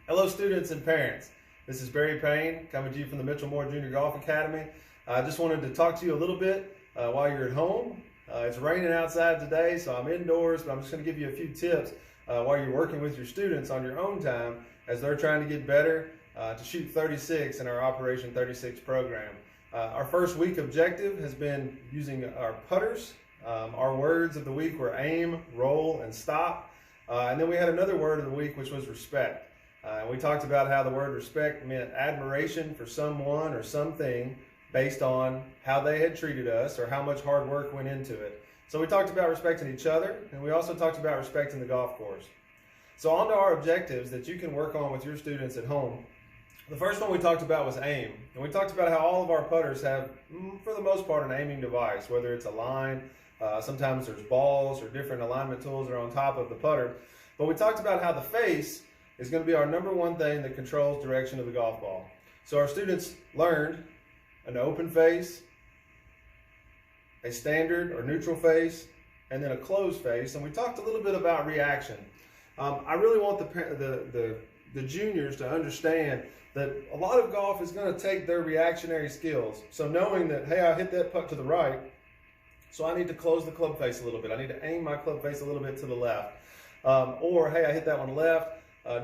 Hello students and parents. This is Payne coming to you from the Mitchell Moore Junior Golf Academy. I just wanted to talk to you a little bit while you're at home. It's raining outside today, so I'm indoors, but I'm just going to give you a few tips while you're working with your students on your own time as they're trying to get better to shoot 36 in our Operation 36 program. Our first week objective has been using our putters. Our words of the week were aim, roll, and stop. And then we had another word of the week, which was respect. We talked about how the word respect meant admiration for someone or something based on how they had treated us or how much hard work went into it. So we talked about respecting each other, and we also talked about respecting the golf course. So on to our objectives that you can work on with your students at home. The first one we talked about was aim. And we talked about how all of our putters have, for the most part, an aiming device, whether it's a line, sometimes there's balls or different alignment tools that are on top of the putter. But we talked about how the face is going to be our number one thing that controls direction of the golf ball. So our students learned an open face, a standard or neutral face, and then a closed face. And we talked a little bit about reaction. I really want the juniors to understand that a lot of golf is going to take their reactionary skills. So knowing that, hey, I hit that putt to the right, so I need to close the club face a little bit. I need to aim my club face a little bit to the left. Or, hey, I hit that one left.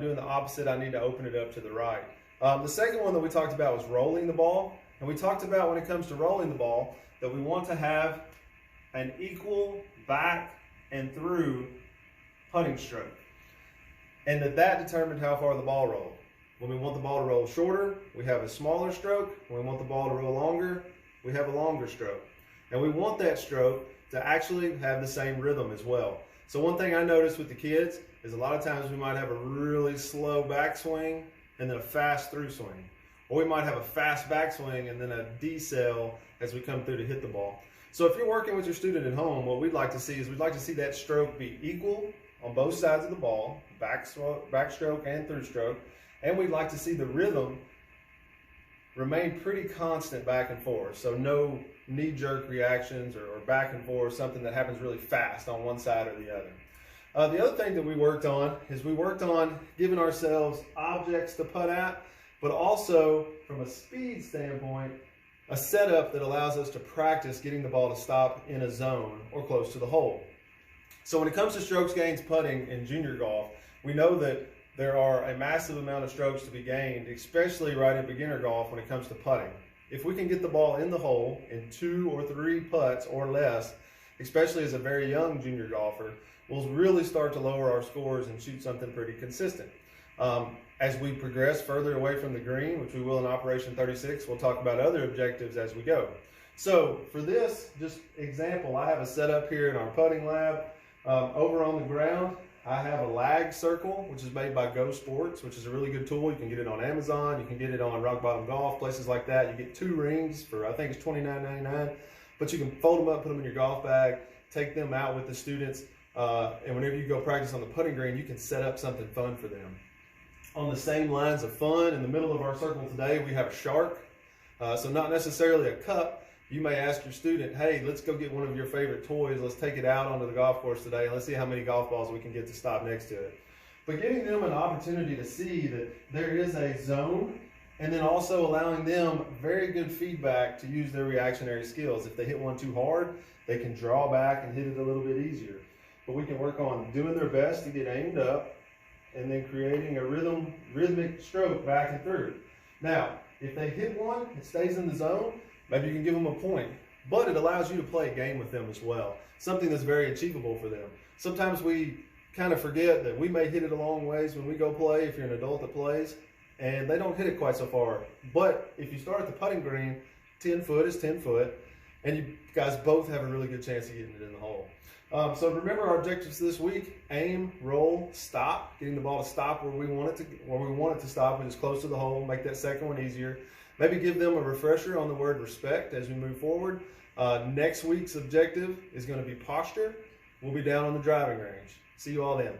Doing the opposite, I need to open it up to the right. The second one that we talked about was rolling the ball. And we talked about when it comes to rolling the ball that we want to have an equal back and through putting stroke. And that determined how far the ball rolled. When we want the ball to roll shorter, we have a smaller stroke. When we want the ball to roll longer, we have a longer stroke. And we want that stroke to actually have the same rhythm as well. So one thing I noticed with the kids is a lot of times we might have a really slow backswing and then a fast through swing. Or we might have a fast backswing and then a decel as we come through to hit the ball. So if you're working with your student at home, what we'd like to see is we'd like to see that stroke be equal on both sides of the ball, backstroke and through stroke. And we'd like to see the rhythm remain pretty constant back and forth. So no knee-jerk reactions or back and forth, something that happens really fast on one side or the other. The other thing that we worked on is we worked on giving ourselves objects to putt at, but also from a speed standpoint, a setup that allows us to practice getting the ball to stop in a zone or close to the hole. So when it comes to strokes gains putting in junior golf, we know that there are a massive amount of strokes to be gained, especially right in beginner golf when it comes to putting. If we can get the ball in the hole in 2 or 3 putts or less, especially as a very young junior golfer, we'll really start to lower our scores and shoot something pretty consistent. As we progress further away from the green, which we will in Operation 36, we'll talk about other objectives as we go. So for this just example, I have a setup here in our putting lab. Over on the ground, I have a lag circle, which is made by Go Sports, which is a really good tool. You can get it on Amazon. You can get it on Rock Bottom Golf, places like that. You get 2 rings for, I think it's $29.99. But you can fold them up, put them in your golf bag, take them out with the students. And whenever you go practice on the putting green, you can set up something fun for them. On the same lines of fun, in the middle of our circle today, we have a shark. So not necessarily a cup. You may ask your student, hey, let's go get one of your favorite toys. Let's take it out onto the golf course today, and let's see how many golf balls we can get to stop next to it. But giving them an opportunity to see that there is a zone, and then also allowing them very good feedback to use their reactionary skills. If they hit one too hard, they can draw back and hit it a little bit easier. But we can work on doing their best to get aimed up, and then creating a rhythmic stroke back and through. Now, if they hit one, it stays in the zone, maybe you can give them a point, but it allows you to play a game with them as well, something that's very achievable for them. Sometimes we kind of forget that we may hit it a long ways when we go play, if you're an adult that plays, and they don't hit it quite so far. But if you start at the putting green, 10 foot is 10 foot, and you guys both have a really good chance of getting it in the hole. So remember our objectives this week: aim, roll, stop, getting the ball to stop where we want it to stop, which is close to the hole. Make that second one easier. Maybe give them a refresher on the word respect as we move forward. Next week's objective is going to be posture. We'll be down on the driving range. See you all then.